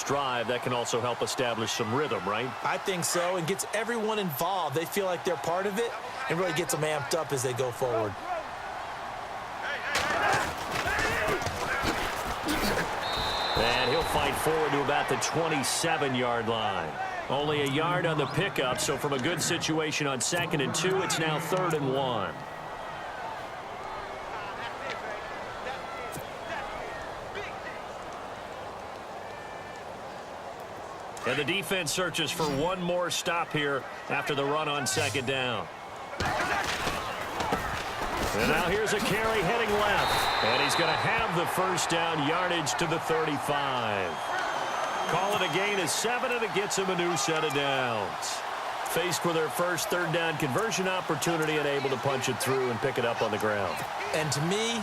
drive, that can also help establish some rhythm, right? I think so, and gets everyone involved. They feel like they're part of it and really gets them amped up as they go forward. And he'll fight forward to about the 27-yard line. Only a yard on the pickup, so from a good situation on 2nd and 2, it's now 3rd and 1. And the defense searches for one more stop here after the run on 2nd down. And now here's a carry heading left. And he's going to have the first down, yardage to the 35. Call it a gain of 7, and it gets him a new set of downs. Faced with their first 3rd down conversion opportunity and able to punch it through and pick it up on the ground. And to me,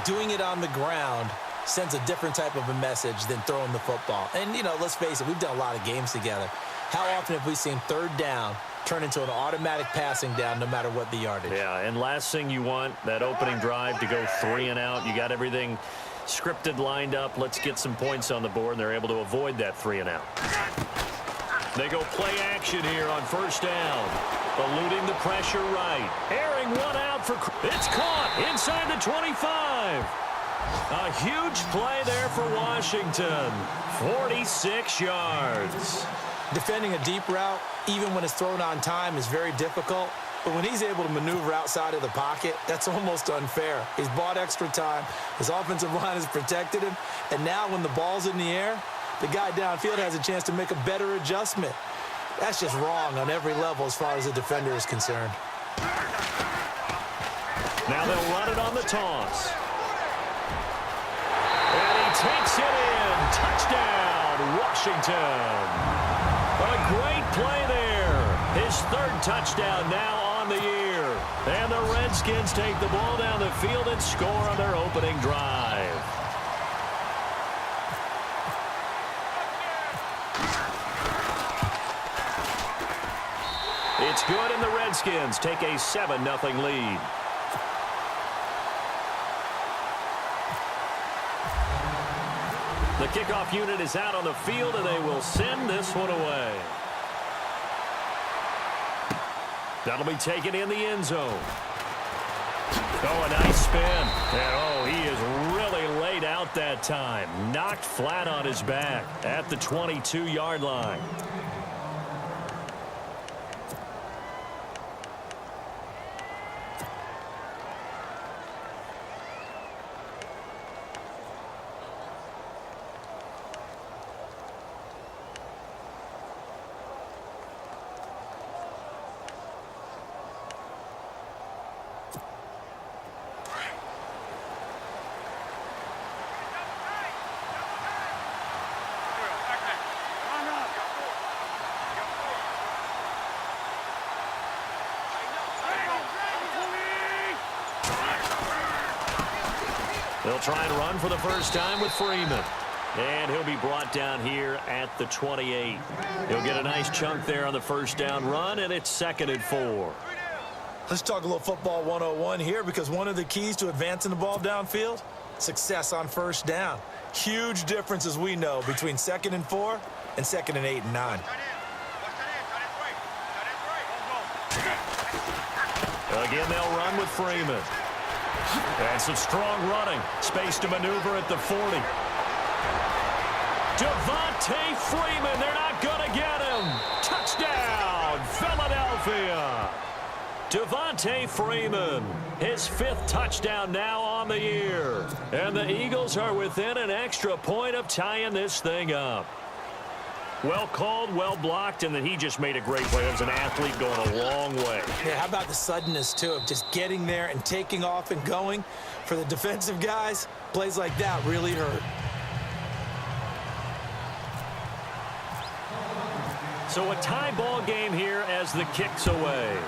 doing it on the ground sends a different type of a message than throwing the football. And, you know, let's face it, we've done a lot of games together. How often have we seen 3rd down turn into an automatic passing down no matter what the yardage? Yeah, and last thing you want, that opening drive to go 3 and out. You got everything scripted, lined up. Let's get some points on the board, and they're able to avoid that 3 and out. They go play action here on 1st down. Eluding the pressure right. Airing one out for... It's caught inside the 25. A huge play there for Washington. 46 yards. Defending a deep route, even when it's thrown on time, is very difficult. But when he's able to maneuver outside of the pocket, that's almost unfair. He's bought extra time. His offensive line has protected him. And now when the ball's in the air, the guy downfield has a chance to make a better adjustment. That's just wrong on every level as far as the defender is concerned. Now they'll run it on the toss. And he takes it in. Touchdown, Washington. A great play there. His 3rd touchdown now on the year. And the Redskins take the ball down the field and score on their opening drive. It's good, and the Redskins take a 7-0 lead. The kickoff unit is out on the field, and they will send this one away. That'll be taken in the end zone. Oh, a nice spin. And, oh, he is really laid out that time. Knocked flat on his back at the 22-yard line. They'll try and run for the first time with Freeman. And he'll be brought down here at the 28. He'll get a nice chunk there on the first down run, and it's 2nd and 4. Let's talk a little football 101 here, because one of the keys to advancing the ball downfield, success on 1st down. Huge difference, as we know, between 2nd and 4 and 2nd and 8 and 9. Again, they'll run with Freeman. And some strong running. Space to maneuver at the 40. Devontae Freeman, they're not going to get him. Touchdown, Philadelphia. Devontae Freeman, his 5th touchdown now on the year. And the Eagles are within an extra point of tying this thing up. Well called, well blocked, and then he just made a great play. As an athlete going a long way. Yeah, how about the suddenness, too, of just getting there and taking off and going? For the defensive guys, plays like that really hurt. So a tie ball game here as the kick's away.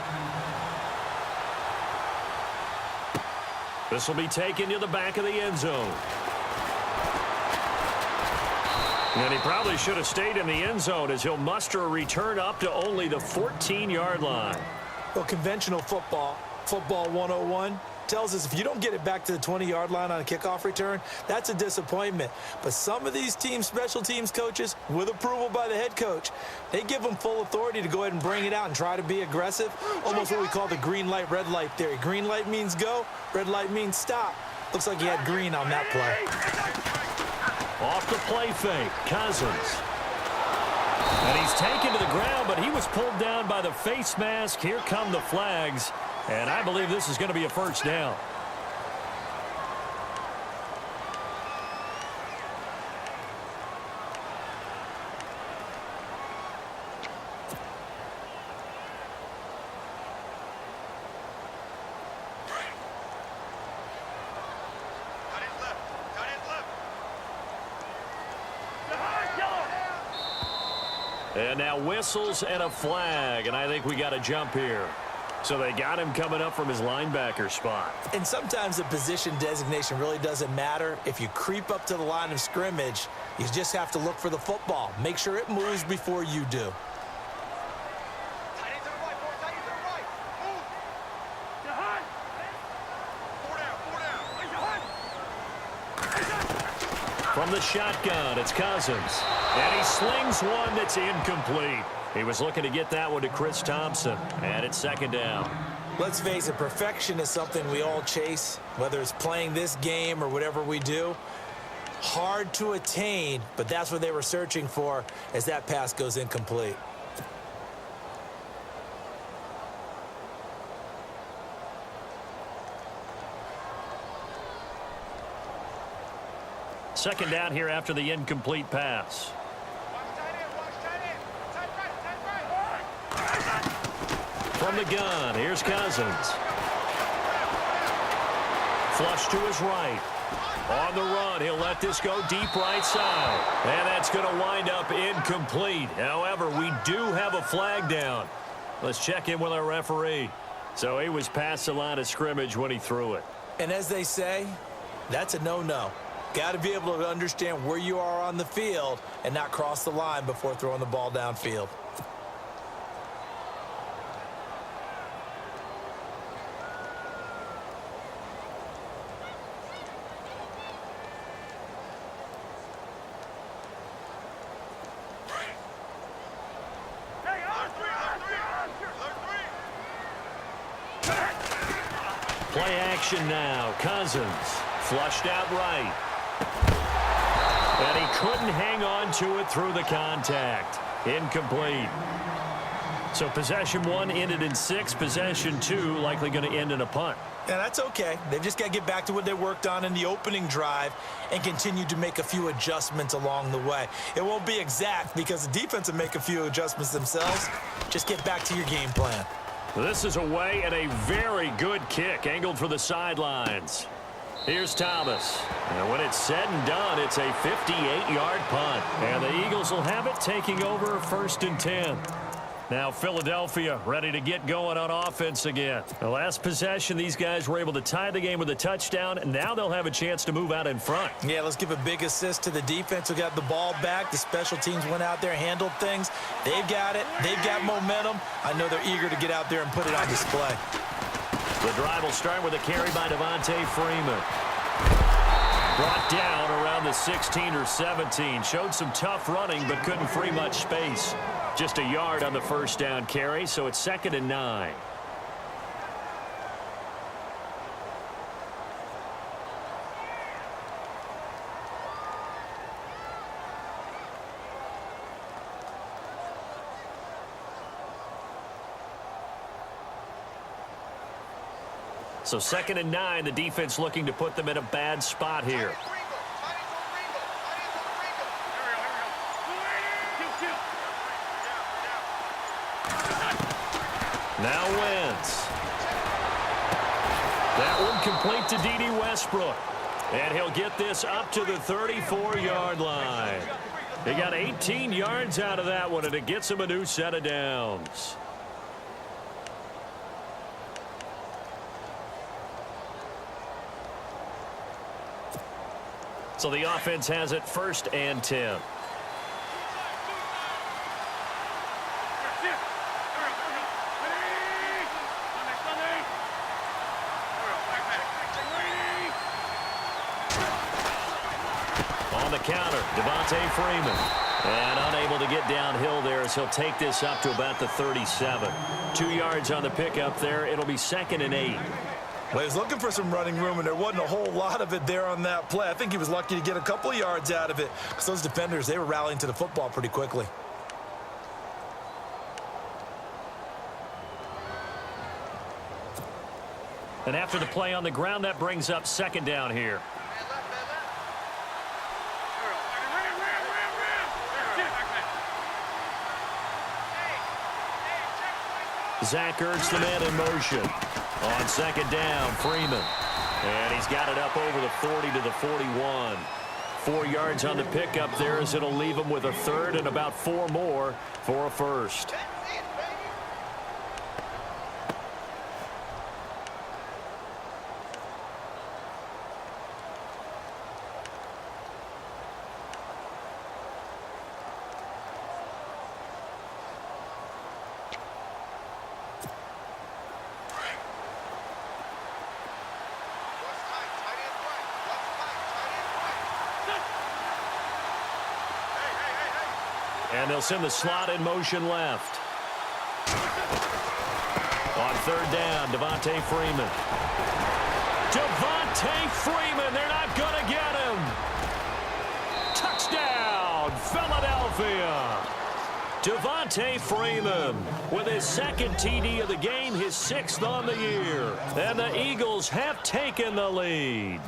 This will be taken to the back of the end zone. And he probably should have stayed in the end zone, as he'll muster a return up to only the 14-yard line. Well, conventional football 101, tells us if you don't get it back to the 20-yard line on a kickoff return, that's a disappointment. But some of these special teams coaches, with approval by the head coach, they give them full authority to go ahead and bring it out and try to be aggressive, almost what we call the green light, red light theory. Green light means go, red light means stop. Looks like he had green on that play. Off the play fake, Cousins. And he's taken to the ground, but he was pulled down by the face mask. Here come the flags, and I believe this is going to be a first down. And now whistles and a flag, and I think we got a jump here. So they got him coming up from his linebacker spot. And sometimes the position designation really doesn't matter. If you creep up to the line of scrimmage, you just have to look for the football. Make sure it moves before you do. From the shotgun, it's Cousins. And he slings one that's incomplete. He was looking to get that one to Chris Thompson. And it's second down. Let's face it, perfection is something we all chase, whether it's playing this game or whatever we do. Hard to attain, but that's what they were searching for as that pass goes incomplete. Second down here after the incomplete pass. From the gun, here's Cousins. Flush to his right. On the run, he'll let this go deep right side. And that's going to wind up incomplete. However, we do have a flag down. Let's check in with our referee. So he was past the line of scrimmage when he threw it. And as they say, that's a no-no. Got to be able to understand where you are on the field and not cross the line before throwing the ball downfield. Play action now. Cousins flushed out right. And he couldn't hang on to it through the contact. Incomplete. So possession one ended in 6. Possession 2 likely going to end in a punt. Yeah, that's okay. They've just got to get back to what they worked on in the opening drive and continue to make a few adjustments along the way. It won't be exact because the defense will make a few adjustments themselves. Just get back to your game plan. This is away and a very good kick angled for the sidelines. Here's Thomas. And when it's said and done, it's a 58-yard punt. And the Eagles will have it taking over 1st and 10. Now Philadelphia ready to get going on offense again. The last possession, these guys were able to tie the game with a touchdown, and now they'll have a chance to move out in front. Yeah, let's give a big assist to the defense who got the ball back. The special teams went out there, handled things. They've got it. They've got momentum. I know they're eager to get out there and put it on display. The drive will start with a carry by Devontae Freeman. Brought down around the 16 or 17. Showed some tough running, but couldn't free much space. Just a yard on the first down carry, so it's 2nd and 9. So 2nd and 9, the defense looking to put them in a bad spot here. Now Wentz. That one complete to D.D. Westbrook. And he'll get this up to the 34-yard line. He got 18 yards out of that one, and it gets him a new set of downs. So the offense has it 1st and 10. counter. Devontae Freeman. And unable to get downhill there as he'll take this up to about the 37. 2 yards on the pickup there. It'll be 2nd and 8. Well, he was looking for some running room, and there wasn't a whole lot of it there on that play. I think he was lucky to get a couple of yards out of it because those defenders, they were rallying to the football pretty quickly. And after the play on the ground, that brings up 2nd down here. Zach Ertz, the man in motion. On 2nd down, Freeman. And he's got it up over the 40 to the 41. 4 yards on the pickup there as it'll leave him with a 3rd and about 4 more for a 1st. And they'll send the slot in motion left. On 3rd down, Devontae Freeman. Devontae Freeman, they're not going to get him. Touchdown, Philadelphia. Devontae Freeman with his 2nd TD of the game, his 6th on the year. And the Eagles have taken the lead.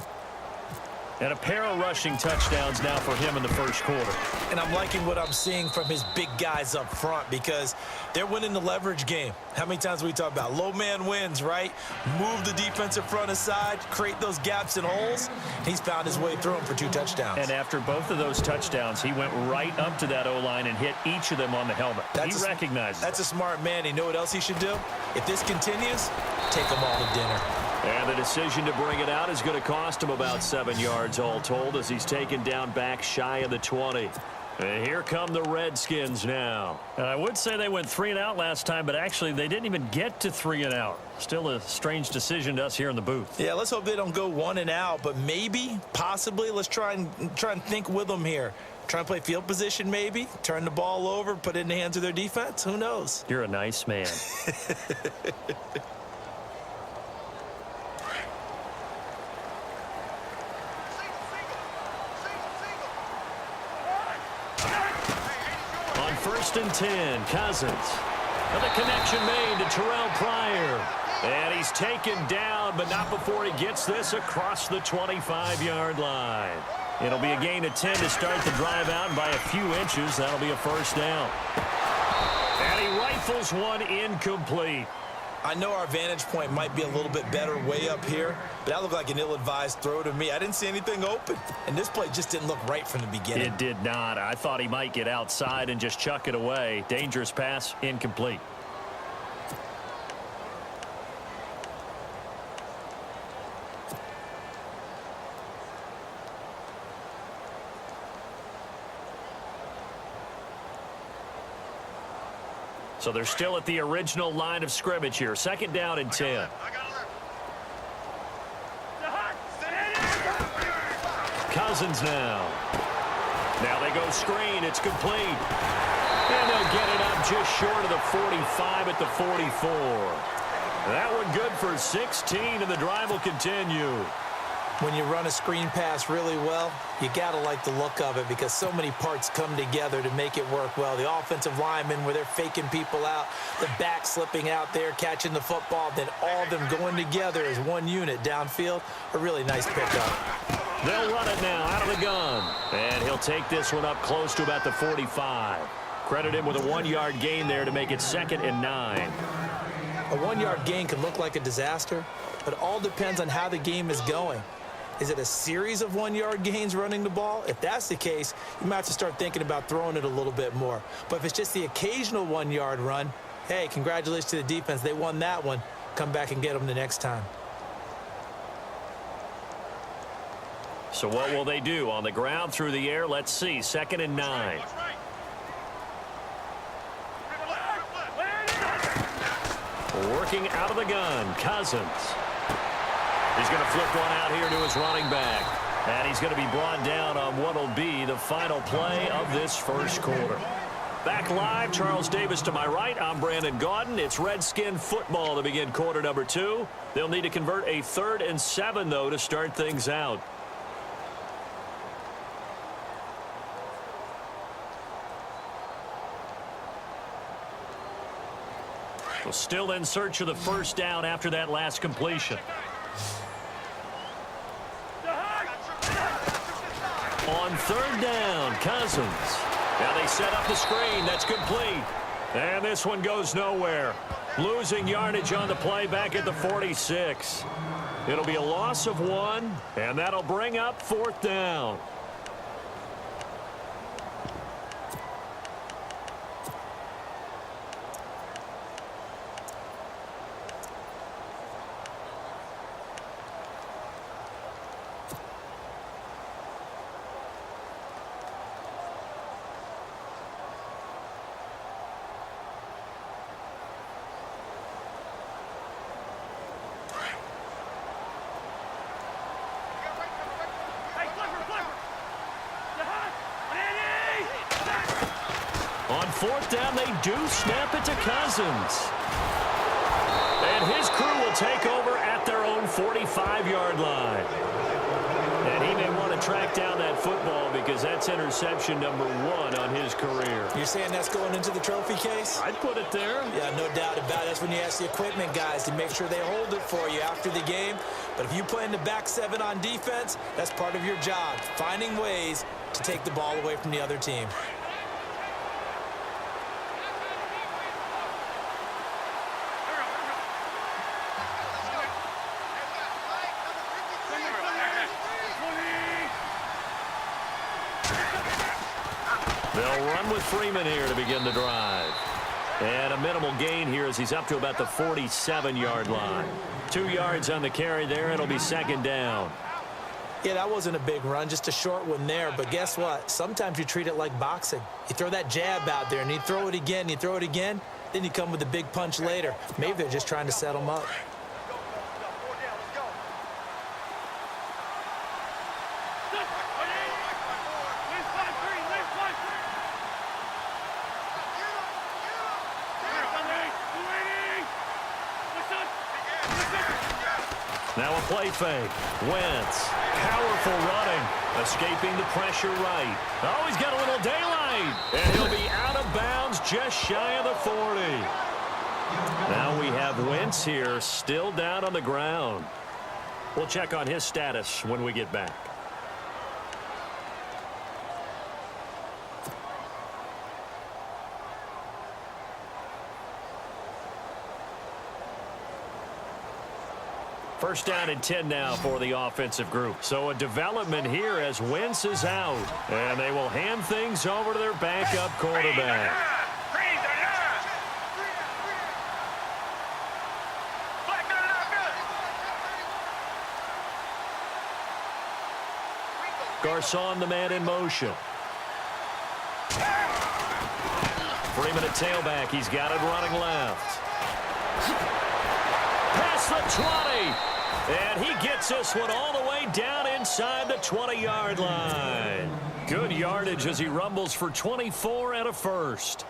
And a pair of rushing touchdowns now for him in the 1st quarter. And I'm liking what I'm seeing from his big guys up front because they're winning the leverage game. How many times we talk about low man wins, right? Move the defensive front aside, create those gaps and holes. He's found his way through them for 2 touchdowns. And after both of those touchdowns, he went right up to that O-line and hit each of them on the helmet. He recognizes That's a smart man. You know what else he should do? If this continues, take them all to dinner. And the decision to bring it out is going to cost him about 7 yards all told as he's taken down back shy of the 20. And here come the Redskins now. And I would say they went 3 and out last time, but actually they didn't even get to 3 and out. Still a strange decision to us here in the booth. Yeah, let's hope they don't go 1 and out, but maybe, possibly, let's try and think with them here. Try and play field position maybe, turn the ball over, put it in the hands of their defense. Who knows? You're a nice man. On 1st and 10, Cousins. And the connection made to Terrell Pryor. And he's taken down, but not before he gets this across the 25-yard line. It'll be a gain of 10 to start the drive out, and by a few inches, that'll be a 1st down. And he rifles one incomplete. I know our vantage point might be a little bit better way up here, but that looked like an ill-advised throw to me. I didn't see anything open, and this play just didn't look right from the beginning. It did not. I thought he might get outside and just chuck it away. Dangerous pass, incomplete. So they're still at the original line of scrimmage here. 2nd down and 10. Cousins now. Now they go screen. It's complete. And they'll get it up just short of the 45 at the 44. That one good for 16, and the drive will continue. When you run a screen pass really well, you got to like the look of it because so many parts come together to make it work well. The offensive linemen where they're faking people out, the back slipping out there, catching the football, then all of them going together as one unit downfield. A really nice pickup. They'll run it now out of the gun. And he'll take this one up close to about the 45. Credit him with a 1-yard gain there to make it 2nd and 9. A 1-yard gain can look like a disaster, but it all depends on how the game is going. Is it a series of 1-yard gains running the ball? If that's the case, you might have to start thinking about throwing it a little bit more. But if it's just the occasional 1-yard run, hey, congratulations to the defense. They won that one. Come back and get them the next time. So what will they do? On the ground, through the air, let's see. 2nd and 9. Working out of the gun, Cousins. He's going to flip one out here to his running back. And he's going to be brought down on what will be the final play of this first quarter. Back live, Charles Davis to my right. I'm Brandon Gaudin. It's Redskin football to begin quarter number 2. They'll need to convert a 3rd and 7, though, to start things out. Well, still in search of the first down after that last completion. On 3rd down, Cousins. Now they set up the screen. That's complete. And this one goes nowhere. Losing yardage on the play back at the 46. It'll be a loss of 1, and that'll bring up 4th down. On 4th down, they do snap it to Cousins. And his crew will take over at their own 45-yard line. And he may want to track down that football because that's interception number 1 on his career. You're saying that's going into the trophy case? I'd put it there. Yeah, no doubt about it. That's when you ask the equipment guys to make sure they hold it for you after the game. But if you play in the back 7 on defense, that's part of your job, finding ways to take the ball away from the other team. They'll run with Freeman here to begin the drive. And a minimal gain here as he's up to about the 47-yard line. 2 yards on the carry there. It'll be 2nd down. Yeah, that wasn't a big run, just a short one there. But guess what? Sometimes you treat it like boxing. You throw that jab out there, and you throw it again, you throw it again, then you come with a big punch later. Maybe they're just trying to set them up. Now a play fake. Wentz. Powerful running. Escaping the pressure right. Oh, he's got a little daylight. And he'll be out of bounds just shy of the 40. Now we have Wentz here still down on the ground. We'll check on his status when we get back. First down and 10 now for the offensive group. So a development here as Wentz is out. And they will hand things over to their backup quarterback. Garcon, the man in motion. Freeman at tailback. He's got it running left. Past the 20. And he gets this one all the way down inside the 20-yard line. Good yardage as he rumbles for 24 and a first.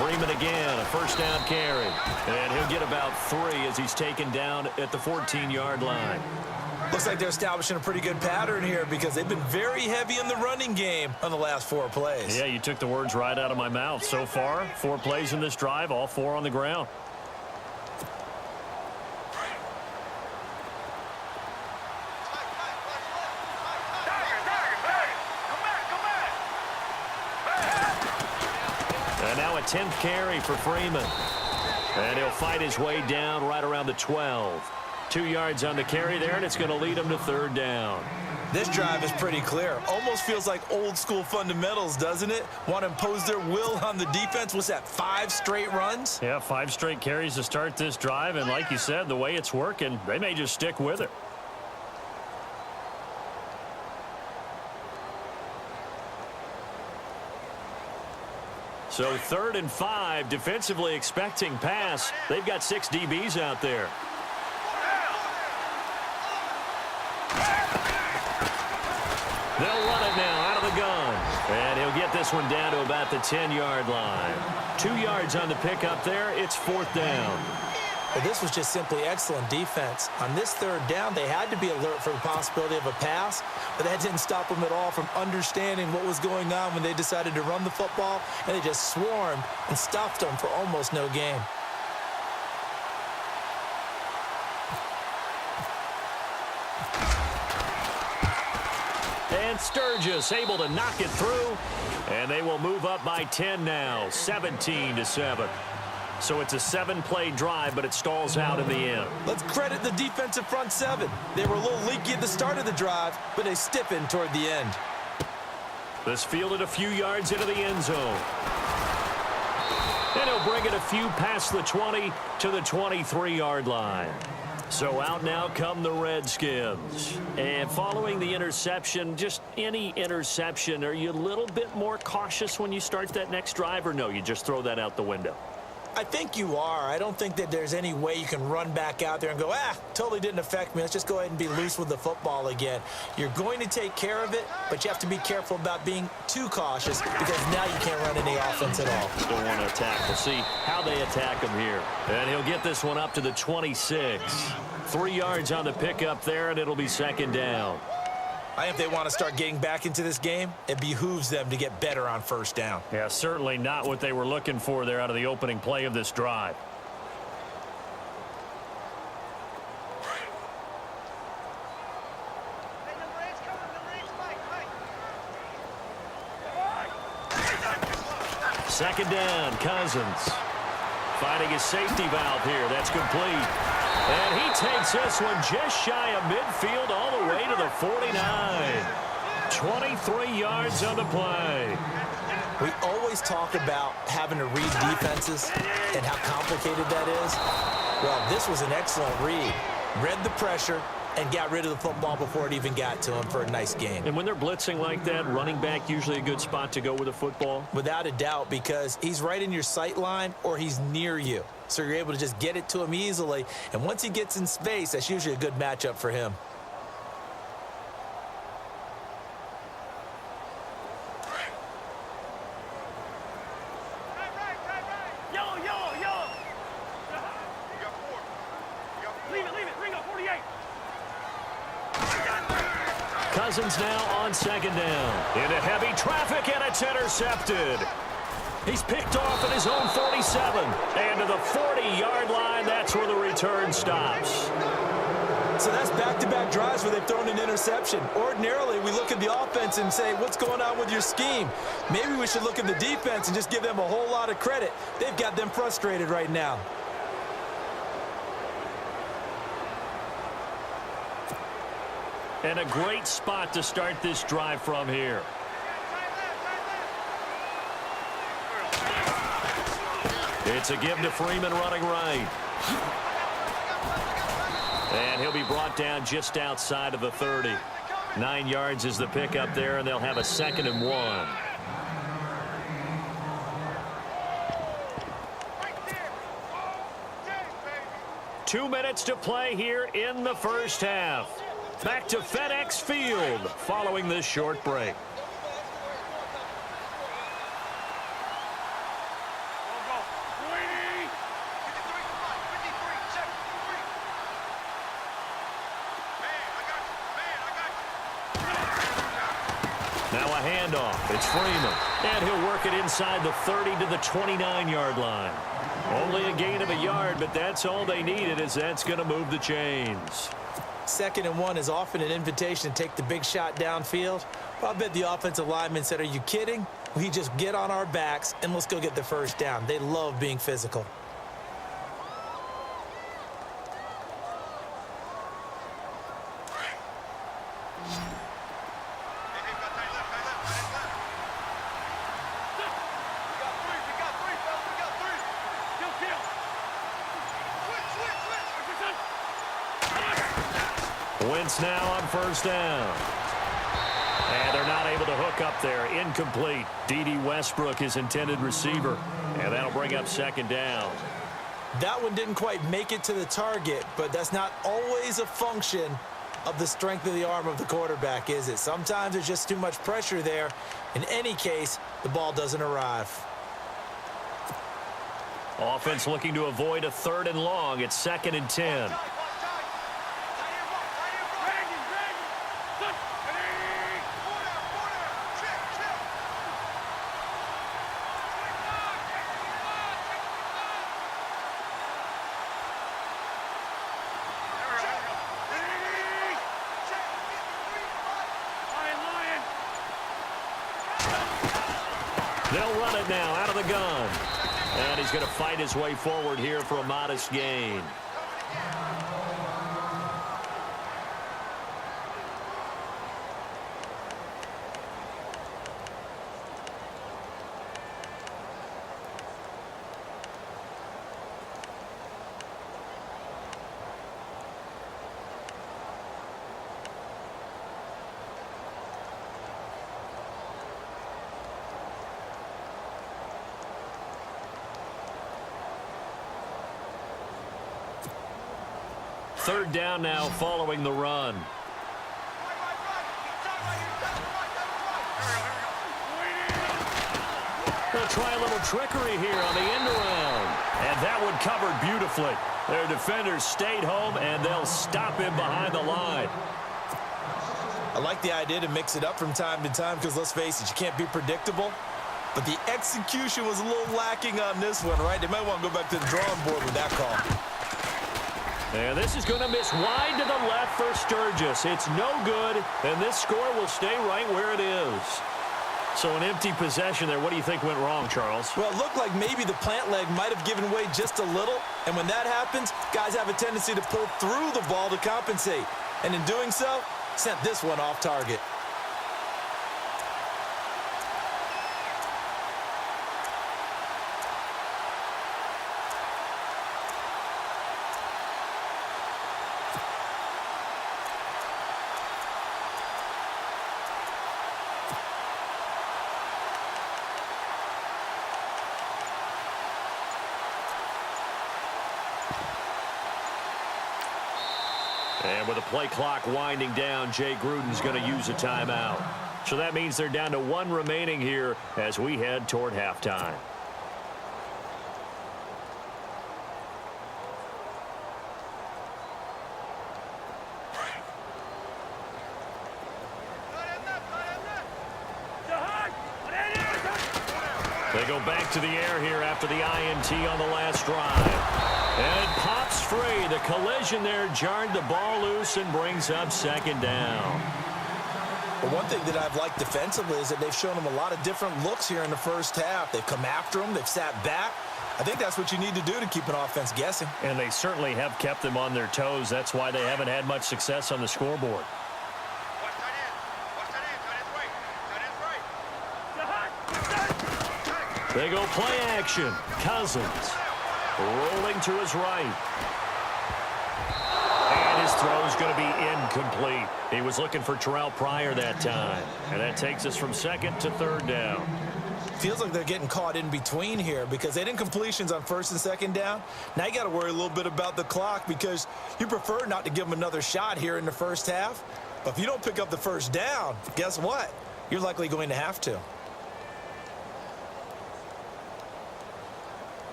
Freeman again, a first down carry. And he'll get about 3 as he's taken down at the 14-yard line. Looks like they're establishing a pretty good pattern here because they've been very heavy in the running game on the last 4 plays. Yeah, you took the words right out of my mouth. So far, 4 plays in this drive, all 4 on the ground. And now a 10th carry for Freeman. And he'll fight his way down right around the 12. 2 yards on the carry there, and it's going to lead them to third down. This drive is pretty clear. Almost feels like old school fundamentals, doesn't it? Want to impose their will on the defense. What's that, 5 straight runs? Yeah, 5 straight carries to start this drive, and like you said, the way it's working, they may just stick with it. So 3rd and 5, defensively expecting pass. They've got 6 DBs out there. They'll run it now out of the gun. And he'll get this one down to about the 10-yard line. 2 yards on the pickup there. It's 4th down. Well, this was just simply excellent defense. On this 3rd down, they had to be alert for the possibility of a pass, but that didn't stop them at all from understanding what was going on when they decided to run the football, and they just swarmed and stuffed them for almost no gain. And Sturgis able to knock it through, and they will move up by 10 now, 17-7. So it's a 7-play drive, but it stalls out in the end. Let's credit the defensive front 7. They were a little leaky at the start of the drive, but they stiffened toward the end. This fielded a few yards into the end zone. And he'll bring it a few past the 20 to the 23-yard line. So out now come the Redskins. And following the interception, just any interception, are you a little bit more cautious when you start that next drive, or no, you just throw that out the window? I think you are. I don't think that there's any way you can run back out there and go, totally didn't affect me. Let's just go ahead and be loose with the football again. You're going to take care of it, but you have to be careful about being too cautious because now you can't run any offense at all. Still want to attack. We'll see how they attack him here. And he'll get this one up to the 26. 3 yards on the pickup there, and it'll be 2nd down. I think if they want to start getting back into this game, it behooves them to get better on 1st down. Yeah, certainly not what they were looking for there out of the opening play of this drive. Second down, Cousins. Finding his safety valve here. That's complete. And he takes this one just shy of midfield all the way to the 49. 23 yards on the play. We always talk about having to read defenses and how complicated that is. Well, this was an excellent read. Read the pressure and got rid of the football before it even got to him for a nice gain. And when they're blitzing like that, running back usually a good spot to go with a football? Without a doubt, because he's right in your sight line or he's near you. So you're able to just get it to him easily. And once he gets in space, that's usually a good matchup for him. Cousins now on 2nd down. Into heavy traffic, and it's intercepted. He's picked off at his own 47. And to the 40-yard line, that's where the return stops. So that's back-to-back drives where they've thrown an interception. Ordinarily, we look at the offense and say, what's going on with your scheme? Maybe we should look at the defense and just give them a whole lot of credit. They've got them frustrated right now. And a great spot to start this drive from here. It's a give to Freeman running right. And he'll be brought down just outside of the 30. 9 yards is the pickup there, and they'll have a 2nd and 1. Two minutes to play here in the first half. Back to FedEx Field following this short break. Now a handoff. It's Freeman. And he'll work it inside the 30 to the 29-yard line. Only a gain of a yard, but that's all they needed, as that's going to move the chains. 2nd and 1 is often an invitation to take the big shot downfield. Well, I bet the offensive lineman said, are you kidding? We just get on our backs and let's go get the 1st down. They love being physical. Offense now on first down. And they're not able to hook up there. Incomplete. D.D. Westbrook, his intended receiver. And that'll bring up second down. That one didn't quite make it to the target, but that's not always a function of the strength of the arm of the quarterback, is it? Sometimes there's just too much pressure there. In any case, the ball doesn't arrive. Offense looking to avoid a 3rd and long. It's 2nd and 10. They'll run it now out of the gun. And he's going to fight his way forward here for a modest gain. Third down now following the run. They'll try a little trickery here on the end around. And that one covered beautifully. Their defenders stayed home, and they'll stop him behind the line. I like the idea to mix it up from time to time because, let's face it, you can't be predictable. But the execution was a little lacking on this one, right? They might want to go back to the drawing board with that call. And this is going to miss wide to the left for Sturgis. It's no good, and this score will stay right where it is. So an empty possession there. What do you think went wrong, Charles? Well, it looked like maybe the plant leg might have given way just a little. And when that happens, guys have a tendency to pull through the ball to compensate. And in doing so, sent this one off target. And with the play clock winding down, Jay Gruden's going to use a timeout. So that means they're down to 1 remaining here as we head toward halftime. They go back to the air here after the INT on the last drive. And it pops free. The collision there jarred the ball loose and brings up second down. Well, one thing that I've liked defensively is that they've shown them a lot of different looks here in the first half. They've come after them. They've sat back. I think that's what you need to do to keep an offense guessing. And they certainly have kept them on their toes. That's why they haven't had much success on the scoreboard. They go play action. Cousins rolling to his right. And his throw is going to be incomplete. He was looking for Terrell Pryor that time. And that takes us from 2nd to 3rd down. Feels like they're getting caught in between here because they didn't completions on 1st and 2nd down. Now you got to worry a little bit about the clock because you prefer not to give them another shot here in the first half. But if you don't pick up the first down, guess what? You're likely going to have to.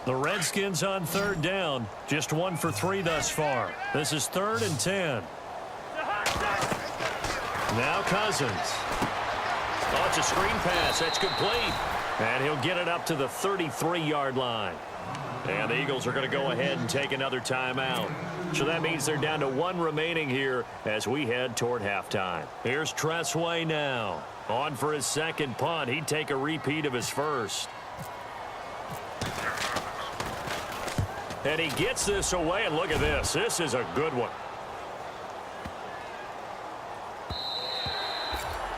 The Redskins on 3rd down. Just 1 for 3 thus far. This is 3rd and 10. Now Cousins. Oh, it's a screen pass. That's complete. And he'll get it up to the 33-yard line. And the Eagles are going to go ahead and take another timeout. So that means they're down to 1 remaining here as we head toward halftime. Here's Tressway now. On for his 2nd punt. He'd take a repeat of his first. And he gets this away, and look at this. This is a good one.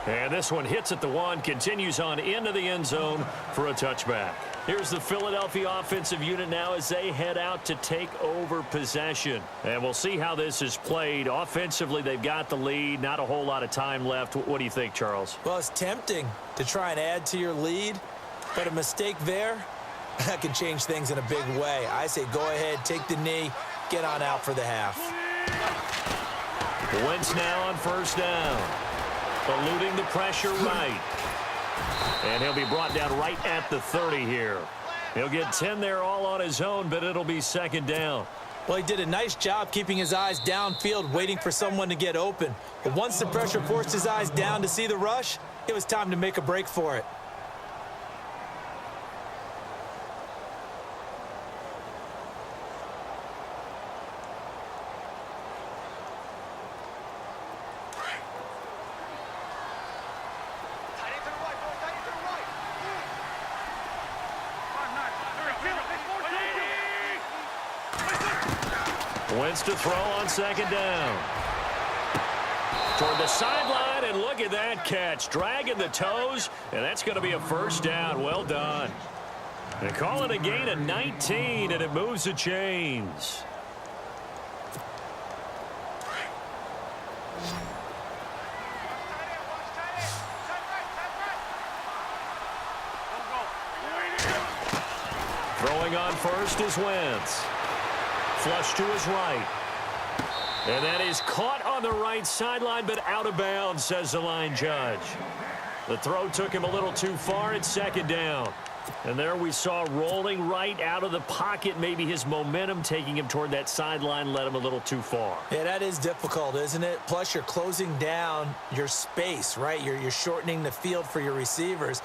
And this one hits at the 1, continues on into the end zone for a touchback. Here's the Philadelphia offensive unit now as they head out to take over possession. And we'll see how this is played. Offensively, they've got the lead. Not a whole lot of time left. What do you think, Charles? Well, it's tempting to try and add to your lead, but a mistake there, that can change things in a big way. I say go ahead, take the knee, get on out for the half. Wentz now on first down. Eluding the pressure right. And he'll be brought down right at the 30 here. He'll get 10 there all on his own, but it'll be second down. Well, he did a nice job keeping his eyes downfield, waiting for someone to get open. But once the pressure forced his eyes down to see the rush, it was time to make a break for it. Wentz to throw on second down. Toward the sideline, and look at that catch. Dragging the toes, and that's going to be a first down. Well done. They call it a gain of 19, and it moves the chains. Throwing on first is Wentz. Flush to his right. And that is caught on the right sideline, but out of bounds, says the line judge. The throw took him a little too far. It's second down. And there we saw rolling right out of the pocket. Maybe his momentum taking him toward that sideline led him a little too far. Yeah, that is difficult, isn't it? Plus, you're closing down your space, right? You're shortening the field for your receivers.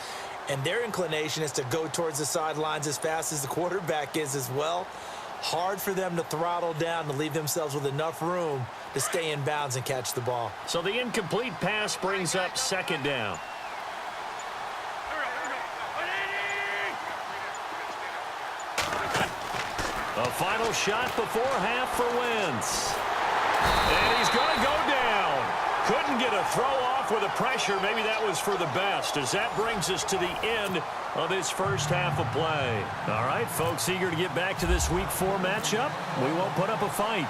And their inclination is to go towards the sidelines as fast as the quarterback is as well. Hard for them to throttle down to leave themselves with enough room to stay in bounds and catch the ball. So the incomplete pass brings up second down. A final shot before half for Wentz. And he's going to go down. Couldn't get a throw off with the pressure. Maybe that was for the best, as that brings us to the end of this first half of play. All right, folks, eager to get back to this Week 4 matchup. We won't put up a fight.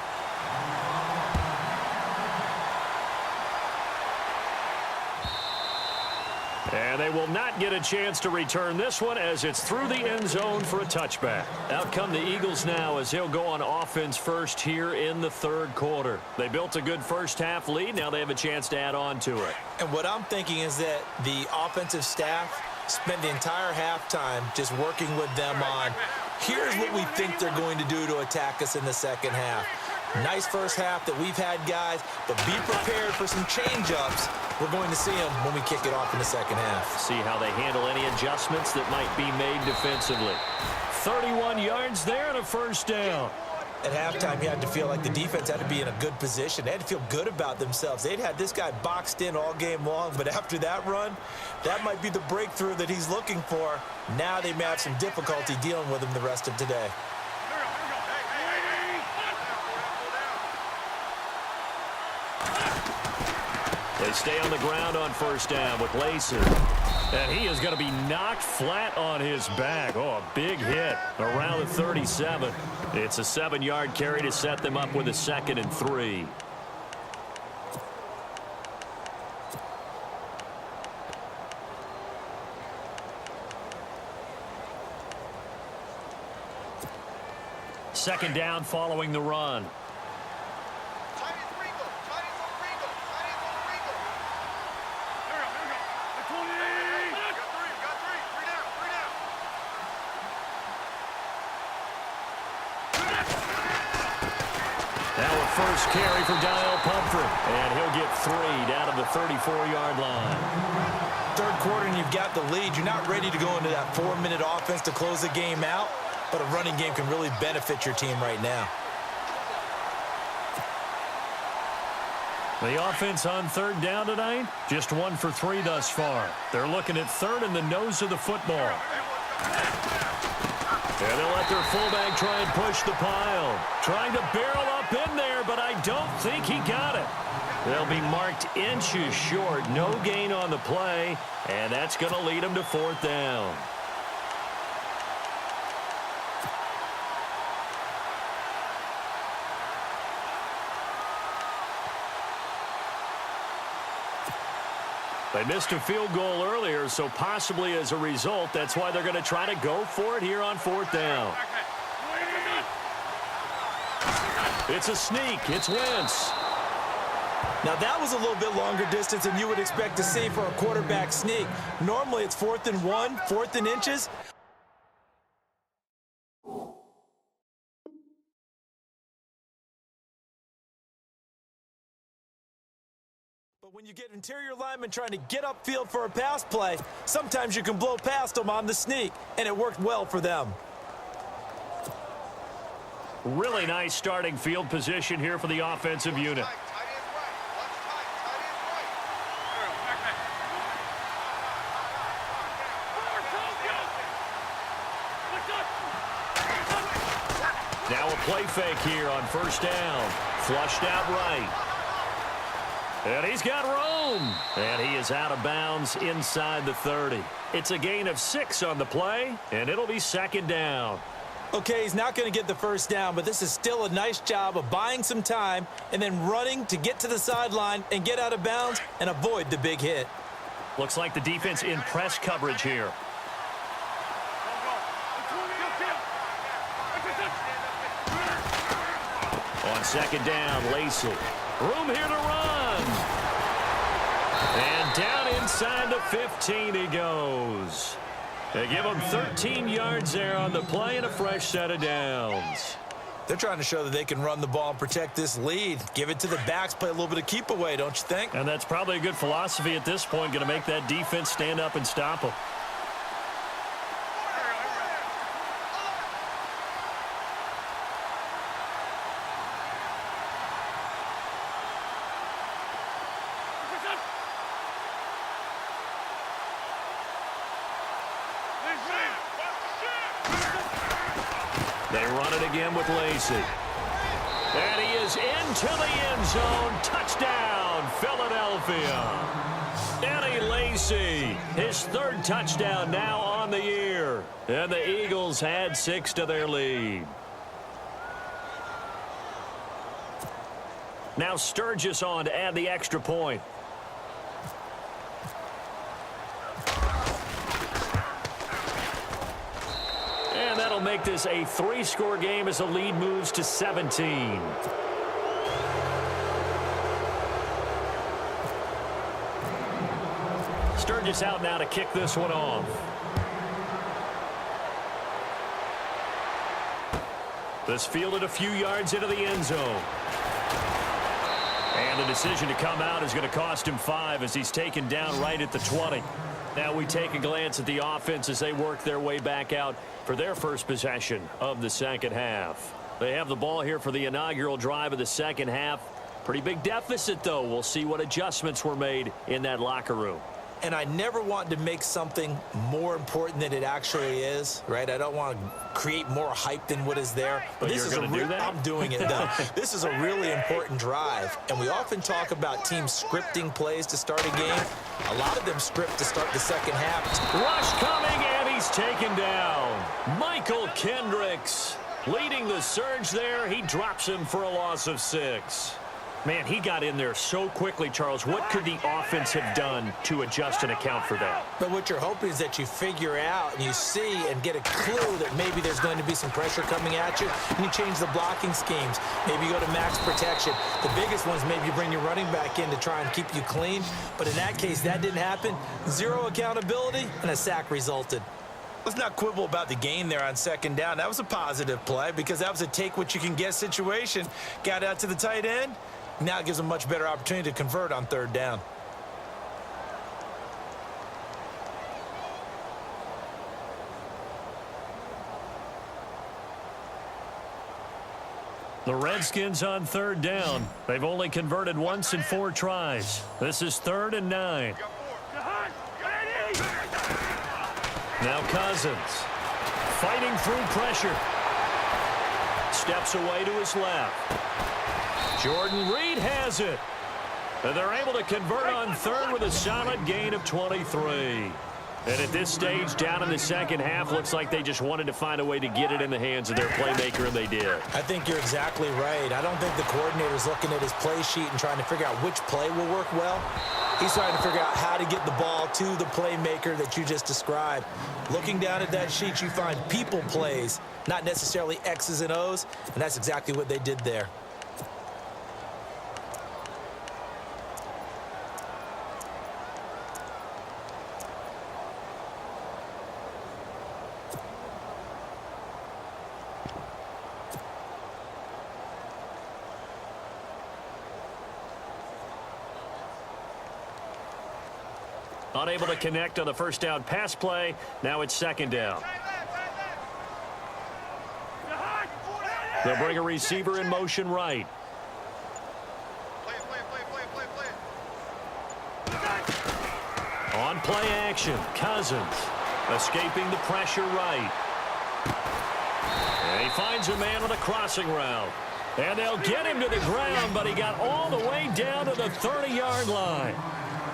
And they will not get a chance to return this one as it's through the end zone for a touchback. Out come the Eagles now as they'll go on offense first here in the third quarter. They built a good first half lead. Now they have a chance to add on to it. And what I'm thinking is that the offensive staff spent the entire halftime just working with them on, here's what we think they're going to do to attack us in the second half. Nice first half that we've had, guys, but be prepared for some change-ups. We're going to see them when we kick it off in the second half. See how they handle any adjustments that might be made defensively. 31 yards there and a first down. At halftime, you had to feel like the defense had to be in a good position. They had to feel good about themselves. They'd had this guy boxed in all game long, but after that run, that might be the breakthrough that he's looking for. Now they may have some difficulty dealing with him the rest of today. They stay on the ground on first down with Lacer. And he is going to be knocked flat on his back. Oh, a big hit around the 37. It's a 7-yard carry to set them up with a 2nd and 3. Second down following the run. First carry for Daniel Pumphrey, and he'll get 3 down to the 34-yard line. Third quarter, and you've got the lead. You're not ready to go into that 4-minute offense to close the game out, but a running game can really benefit your team right now. The offense on third down tonight, just 1 for 3 thus far. They're looking at third in the nose of the football. And they'll let their fullback try and push the pile. Trying to barrel up in there, but I don't think he got it. They'll be marked inches short. No gain on the play, and that's going to lead them to 4th down. They missed a field goal earlier, so possibly as a result, that's why they're going to try to go for it here on 4th down. It's a sneak. It's Wentz. Now, that was a little bit longer distance than you would expect to see for a quarterback sneak. Normally, it's 4th and 1, 4th and inches. But when you get interior linemen trying to get upfield for a pass play, sometimes you can blow past them on the sneak, and it worked well for them. Really nice starting field position here for the offensive unit. Now a play fake here on 1st down. Flushed out right. And he's got room. And he is out of bounds inside the 30. It's a gain of 6 on the play, and it'll be 2nd down. Okay, he's not going to get the 1st down, but this is still a nice job of buying some time and then running to get to the sideline and get out of bounds and avoid the big hit. Looks like the defense in press coverage here. On 2nd down, Lacey. Room here to run. And down inside the 15 he goes. They give him 13 yards there on the play and a fresh set of downs. They're trying to show that they can run the ball and protect this lead. Give it to the backs, play a little bit of keep away, don't you think? And that's probably a good philosophy at this point, going to make that defense stand up and stop them. They run it again with Lacey. And he is into the end zone. Touchdown, Philadelphia. Eddie Lacey, his 3rd touchdown now on the year. And the Eagles add 6 to their lead. Now Sturgis on to add the extra point. And that'll make this a 3-score game as the lead moves to 17. Sturgis out now to kick this one off. This fielded a few yards into the end zone. And the decision to come out is going to cost him 5 as he's taken down right at the 20. Now we take a glance at the offense as they work their way back out for their first possession of the 2nd half. They have the ball here for the inaugural drive of the 2nd half. Pretty big deficit, though. We'll see what adjustments were made in that locker room. And I never want to make something more important than it actually is, right? I don't want to create more hype than what is there. But this you're is going to do that? I'm doing it, though. This is a really important drive. And we often talk about teams scripting plays to start a game. A lot of them script to start the 2nd half. Rush coming, and he's taken down. Michael Kendricks leading the surge there. He drops him for a loss of 6. Man, he got in there so quickly, Charles. What could the offense have done to adjust and account for that? But what you're hoping is that you figure out and you see and get a clue that maybe there's going to be some pressure coming at you, and you change the blocking schemes. Maybe you go to max protection. The biggest one is maybe you bring your running back in to try and keep you clean. But in that case, that didn't happen. 0 accountability, and a sack resulted. Let's not quibble about the gain there on 2nd down. That was a positive play because that was a take-what-you-can-get situation. Got out to the tight end. Now it gives them a much better opportunity to convert on 3rd down. The Redskins on 3rd down. They've only converted once in 4 tries. This is 3rd and 9. Now Cousins Fighting through pressure. Steps away to his left. Jordan Reed has it. And they're able to convert on third with a solid gain of 23. And at this stage, down in the second half, looks like they just wanted to find a way to get it in the hands of their playmaker, and they did. I think you're exactly right. I don't think the coordinator's looking at his play sheet and trying to figure out which play will work well. He's trying to figure out how to get the ball to the playmaker that you just described. Looking down at that sheet, you find people plays, not necessarily X's and O's, and that's exactly what they did there. Unable to connect on the first down pass play. Now it's second down. They'll bring a receiver in motion right. On play action, Cousins escaping the pressure right. And he finds a man on a crossing route. And they'll get him to the ground, but he got all the way down to the 30-yard line.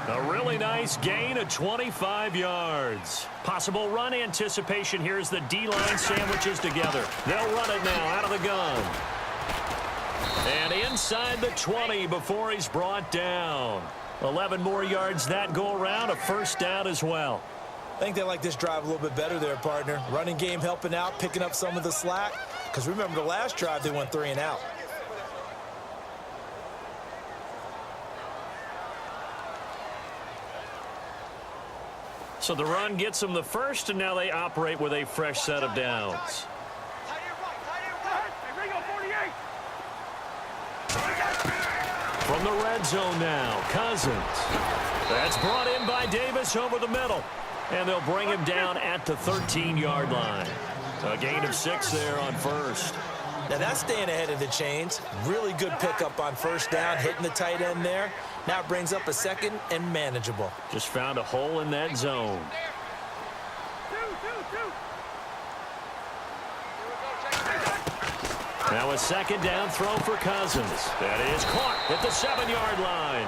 A really nice gain of 25 yards. Possible run anticipation here as the D-line sandwiches together. They'll run it now out of the gun. And inside the 20 before he's brought down. 11 more yards that go around, a first down as well. I think they like this drive a little bit better there, partner. Running game helping out, picking up some of the slack. Because remember, the last drive they went 3 and out. So the run gets them the first, and now they operate with a fresh set of downs. From the red zone now, Cousins. That's brought in by Davis over the middle. And they'll bring him down at the 13-yard line. A gain of 6 there on first. Now that's staying ahead of the chains. Really good pickup on first down, hitting the tight end there. Now it brings up a second and manageable. Just found a hole in that zone. Now a second down throw for Cousins. That is caught at the 7-yard line.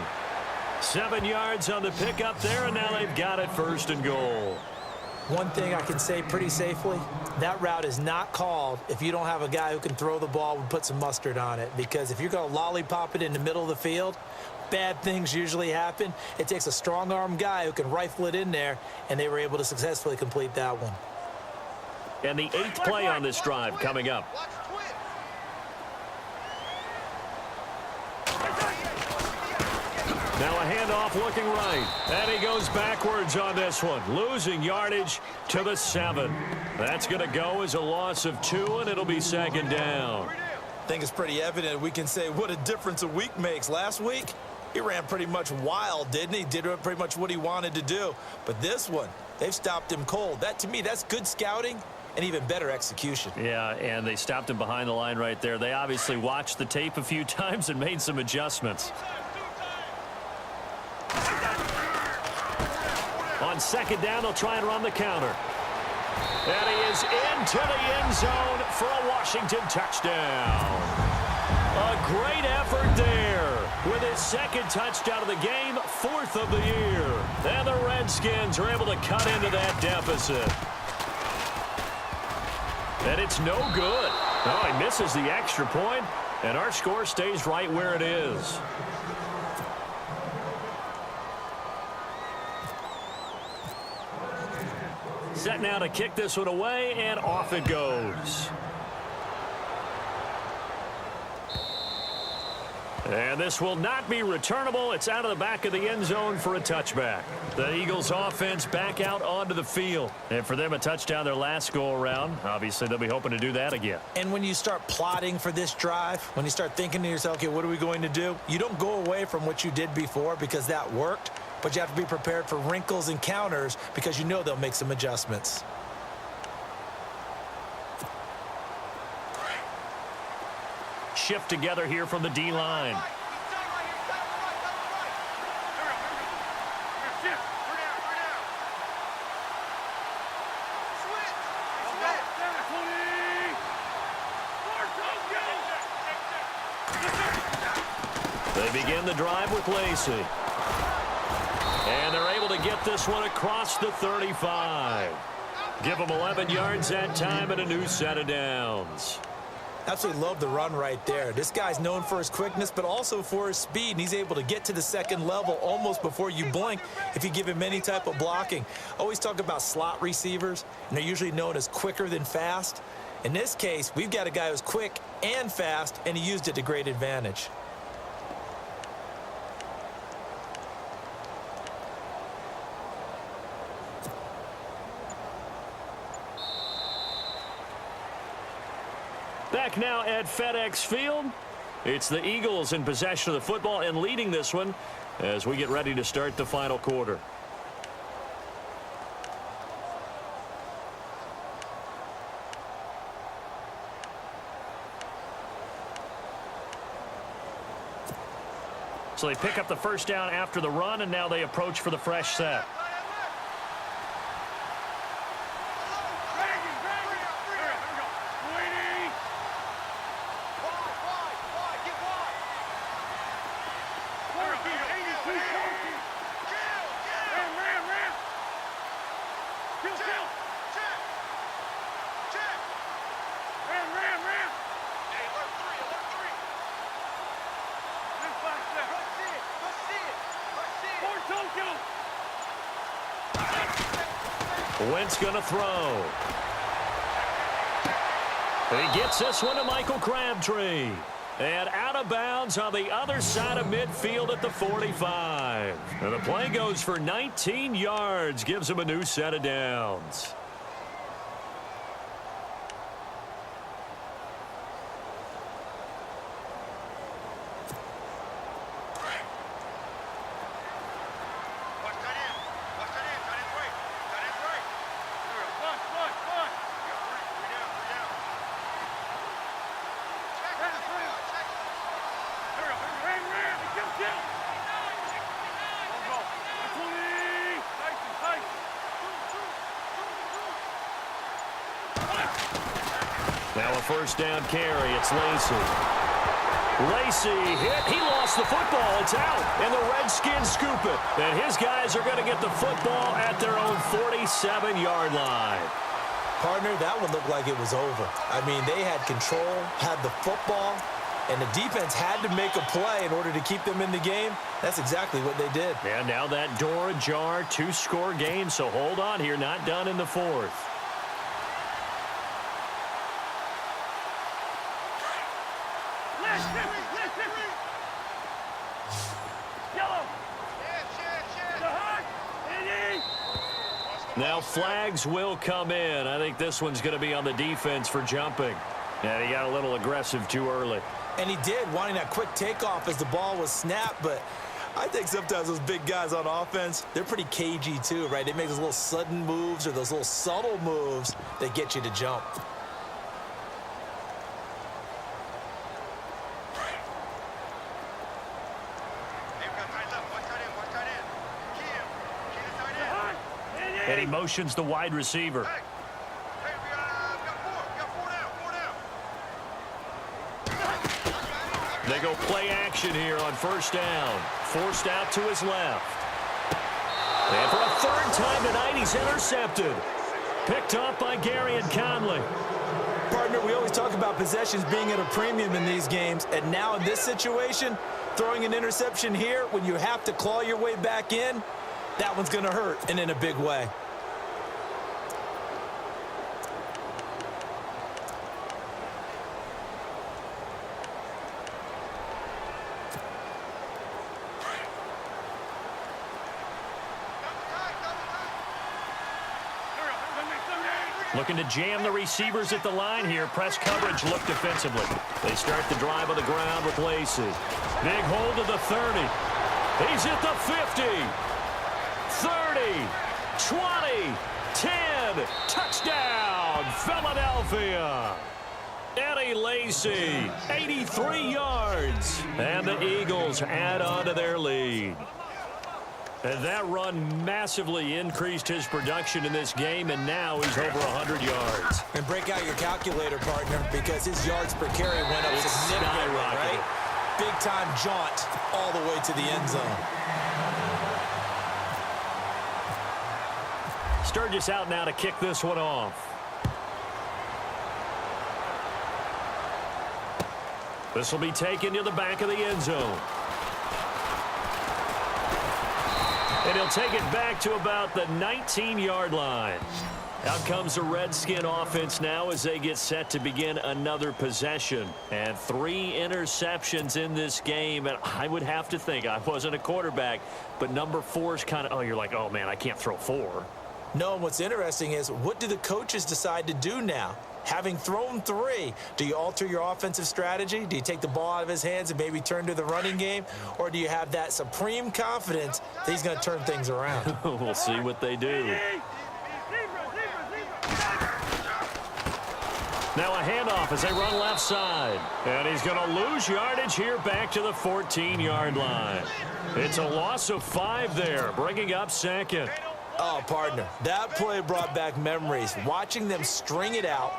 7 yards on the pickup there, and now they've got it first and goal. One thing I can say pretty safely, that route is not called if you don't have a guy who can throw the ball and put some mustard on it. Because if you're going to lollipop it in the middle of the field, bad things usually happen. It takes a strong-arm guy who can rifle it in there, and they were able to successfully complete that one. And the 8th play on this drive coming up. Now a handoff looking right. And he goes backwards on this one. Losing yardage to the 7. That's going to go as a loss of 2, and it'll be second down. I think it's pretty evident we can say what a difference a week makes. Last week, he ran pretty much wild, didn't he? Did pretty much what he wanted to do. But this one, they've stopped him cold. That, to me, that's good scouting and even better execution. Yeah, and they stopped him behind the line right there. They obviously watched the tape a few times and made some adjustments. On second down, they'll try and run the counter. And he is into the end zone for a Washington touchdown. A great effort there with his second touchdown of the game, 4th of the year. And the Redskins are able to cut into that deficit. And it's no good. Oh, he misses the extra point, and our score stays right where it is. Set now to kick this one away, and off it goes. And this will not be returnable. It's out of the back of the end zone for a touchback. The Eagles offense back out onto the field. And for them, a touchdown their last go-around. Obviously, they'll be hoping to do that again. And when you start plotting for this drive, when you start thinking to yourself, okay, what are we going to do? You don't go away from what you did before because that worked. But you have to be prepared for wrinkles and counters because you know they'll make some adjustments. Shift together here from the D-line. They begin the drive with Lacey. And they're able to get this one across the 35. Give them 11 yards that time and a new set of downs. Absolutely love the run right there. This guy's known for his quickness, but also for his speed, and he's able to get to the second level almost before you blink if you give him any type of blocking. Always talk about slot receivers, and they're usually known as quicker than fast. In this case, we've got a guy who's quick and fast, and he used it to great advantage. Back now at FedEx Field. It's the Eagles in possession of the football and leading this one as we get ready to start the final quarter. So they pick up the first down after the run, and now they approach for the fresh set. Wentz going to throw. He gets this one to Michael Crabtree. And out of bounds on the other side of midfield at the 45. And the play goes for 19 yards. Gives him a new set of downs. Now a first down carry. It's Lacey. Lacey hit. He lost the football. It's out. And the Redskins scoop it. And his guys are going to get the football at their own 47-yard line. Partner, that one looked like it was over. I mean, they had control, had the football, and the defense had to make a play in order to keep them in the game. That's exactly what they did. And now that door ajar, 2-score game. So hold on here. Not done in the fourth. Now flags will come in. I think this one's going to be on the defense for jumping. And he got a little aggressive too early. And he did, wanting that quick takeoff as the ball was snapped. But I think sometimes those big guys on offense, they're pretty cagey too, right? They make those little sudden moves or those little subtle moves that get you to jump. And he motions the wide receiver. They go play action here on first down. Forced out to his left. And for a third time tonight, he's intercepted. Picked up by Gary and Conley. Partner, we always talk about possessions being at a premium in these games. And now in this situation, throwing an interception here when you have to claw your way back in, that one's going to hurt, and in a big way. Looking to jam the receivers at the line here. Press coverage look defensively. They start the drive on the ground with Lacey. Big hold to the 30. He's at the 50. 30, 20, 10, touchdown, Philadelphia. Eddie Lacey, 83 yards. And the Eagles add on to their lead. And that run massively increased his production in this game, and now he's over 100 yards. And break out your calculator, partner, because his yards per carry went up significantly, right? big-time jaunt all the way to the end zone. Sturgis out now to kick this one off. This will be taken to the back of the end zone. And he'll take it back to about the 19-yard line. Out comes the Redskin offense now as they get set to begin another possession. And 3 interceptions in this game. And I would have to think, I wasn't a quarterback, but number 4 is kind of, oh, you're like, oh, man, I can't throw 4. No, what's interesting is, what do the coaches decide to do now? Having thrown 3, do you alter your offensive strategy? Do you take the ball out of his hands and maybe turn to the running game? Or do you have that supreme confidence that he's going to turn things around? We'll see what they do. Now a handoff as they run left side. And he's going to lose yardage here back to the 14-yard line. It's a loss of 5 there, bringing up second. Oh, partner, that play brought back memories. Watching them string it out,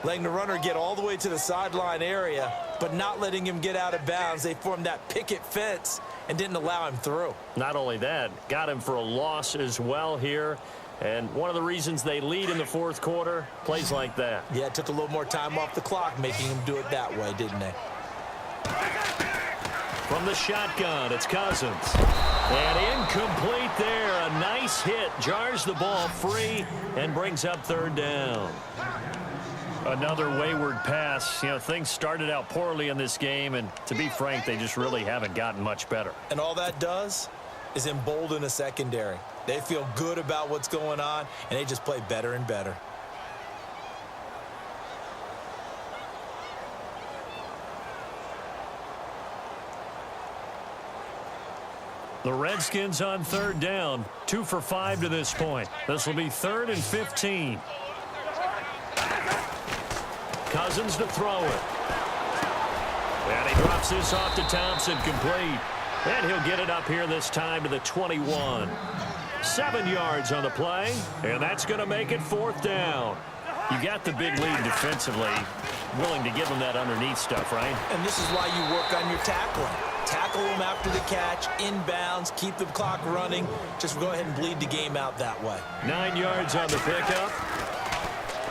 letting the runner get all the way to the sideline area, but not letting him get out of bounds. They formed that picket fence and didn't allow him through. Not only that, got him for a loss as well here. And one of the reasons they lead in the fourth quarter, plays like that. Yeah, it took a little more time off the clock, making him do it that way, didn't they? From the shotgun, it's Cousins. And incomplete there. A nice hit. Jars the ball free and brings up third down. Another wayward pass. You know, things started out poorly in this game, and to be frank, they just really haven't gotten much better. And all that does is embolden a secondary. They feel good about what's going on, and they just play better and better. The Redskins on third down, 2 for 5 to this point. This will be 3rd and 15. Cousins to throw it. And he drops this off to Thompson, complete. And he'll get it up here this time to the 21. 7 yards on the play, and that's going to make it 4th down. You got the big lead defensively, willing to give them that underneath stuff, right? And this is why you work on your tackling. Tackle them after the catch, inbounds, keep the clock running. Just go ahead and bleed the game out that way. 9 yards on the pickup.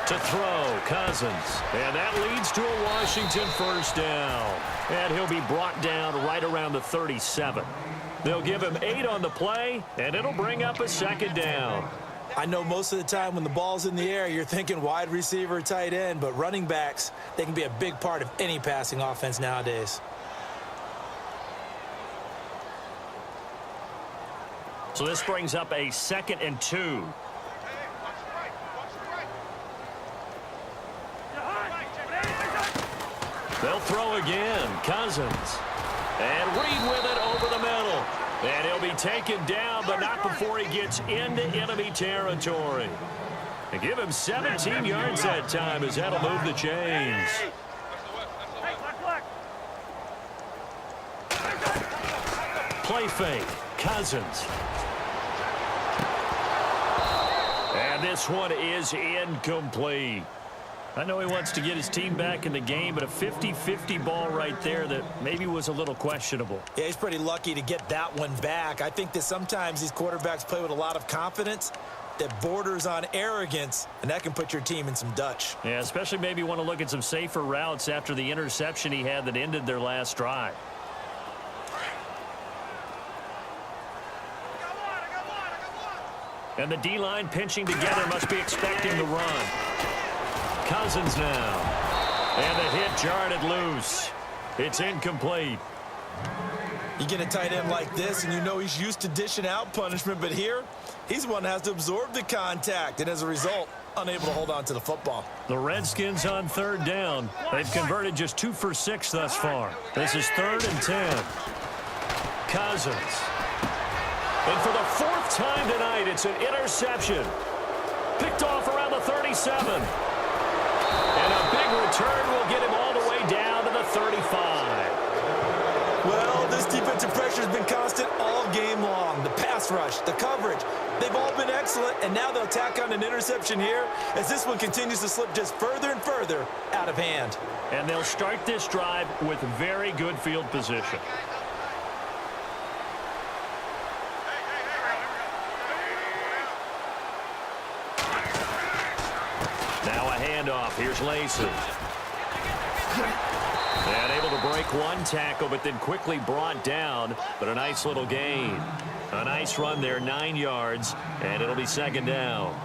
To throw, Cousins. And that leads to a Washington first down. And he'll be brought down right around the 37. They'll give him 8 on the play, and it'll bring up a 2nd down. I know most of the time when the ball's in the air, you're thinking wide receiver, tight end, but running backs, they can be a big part of any passing offense nowadays. So this brings up a 2nd and 2. They'll throw again. Cousins. And Reed with it over the middle. And he'll be taken down, but not before he gets into enemy territory. And give him 17 yards that time, as that'll move the chains. Play fake. Cousins. And this one is incomplete. I know he wants to get his team back in the game, but a 50-50 ball right there that maybe was a little questionable. Yeah, he's pretty lucky to get that one back. I think that sometimes these quarterbacks play with a lot of confidence that borders on arrogance, and that can put your team in some Dutch. Yeah, especially maybe want to look at some safer routes after the interception he had that ended their last drive. And the D-line pinching together, must be expecting the run. Cousins now. And the hit jarred it loose. It's incomplete. You get a tight end like this, and you know he's used to dishing out punishment, but here, he's the one that has to absorb the contact, and as a result, unable to hold on to the football. The Redskins on third down. They've converted just 2 for 6 thus far. This is 3rd and 10. Cousins. And for the 4th time tonight, it's an interception. Picked off around the 37. And a big return will get him all the way down to the 35. Well, this defensive pressure has been constant all game long. The pass pass rush, the coverage. They've all been excellent, and now they'll tack on an interception here as this one continues to slip just further and further out of hand. And they'll start this drive with very good field position. Now a handoff. Here's Lacey. And able to break one tackle, but then quickly brought down. But a nice little gain. A nice run there, 9 yards, and it'll be second down.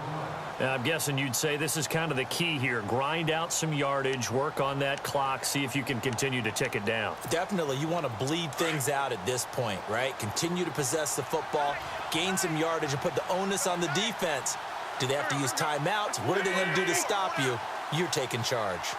Now, I'm guessing you'd say this is kind of the key here. Grind out some yardage, work on that clock, see if you can continue to tick it down. Definitely, you want to bleed things out at this point, right? Continue to possess the football, gain some yardage, and put the onus on the defense. Do they have to use timeouts? What are they going to do to stop you? You're taking charge.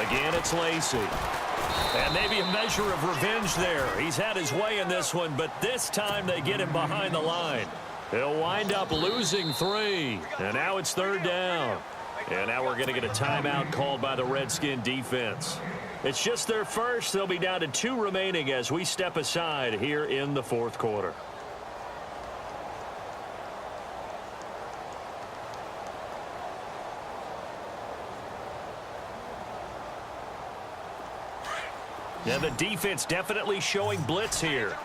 Again, it's Lacey. And maybe a measure of revenge there. He's had his way in this one, but this time they get him behind the line. He'll wind up losing 3. And now it's third down. And now we're going to get a timeout called by the Redskin defense. It's just their first. They'll be down to 2 remaining as we step aside here in the fourth quarter. Yeah, the defense definitely showing blitz here.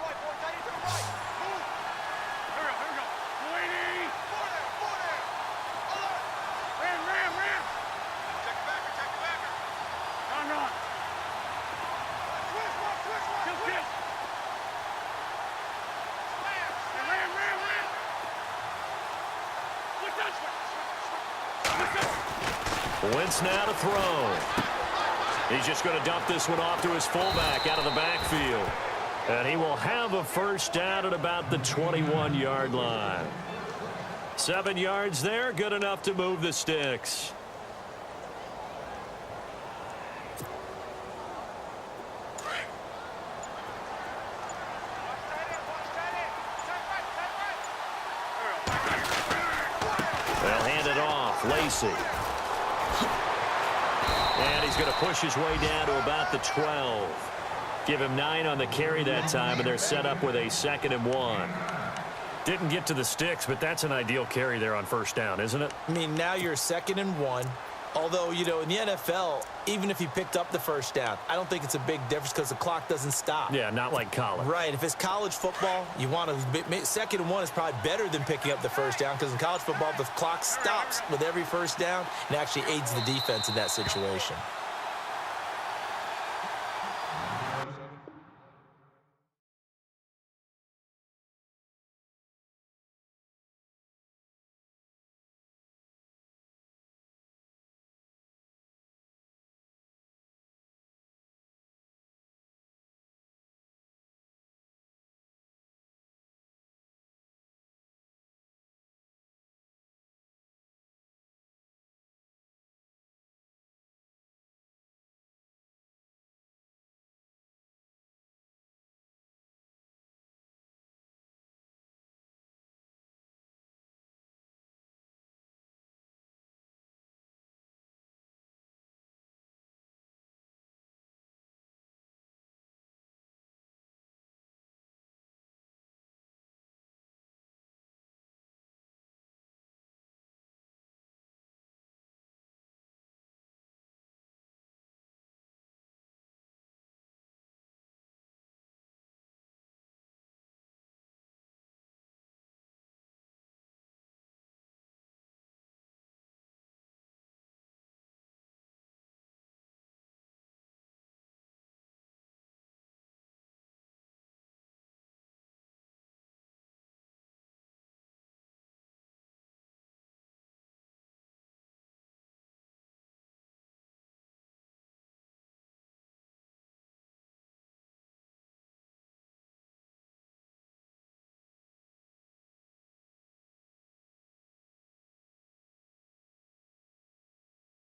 Wentz now to throw. He's just going to dump this one off to his fullback out of the backfield. And he will have a first down at about the 21-yard line. 7 yards there, good enough to move the sticks. They'll hand it off. Lacey. And he's going to push his way down to about the 12. Give him 9 on the carry that time, and they're set up with a 2nd and 1. Didn't get to the sticks, but that's an ideal carry there on first down, isn't it? I mean, now you're 2nd and 1. Although, you know, in the NFL, even if you picked up the first down, I don't think it's a big difference because the clock doesn't stop. Yeah, not like college. Right. If it's college football, you want to 2nd and 1 is probably better than picking up the first down because in college football, the clock stops with every first down and actually aids the defense in that situation.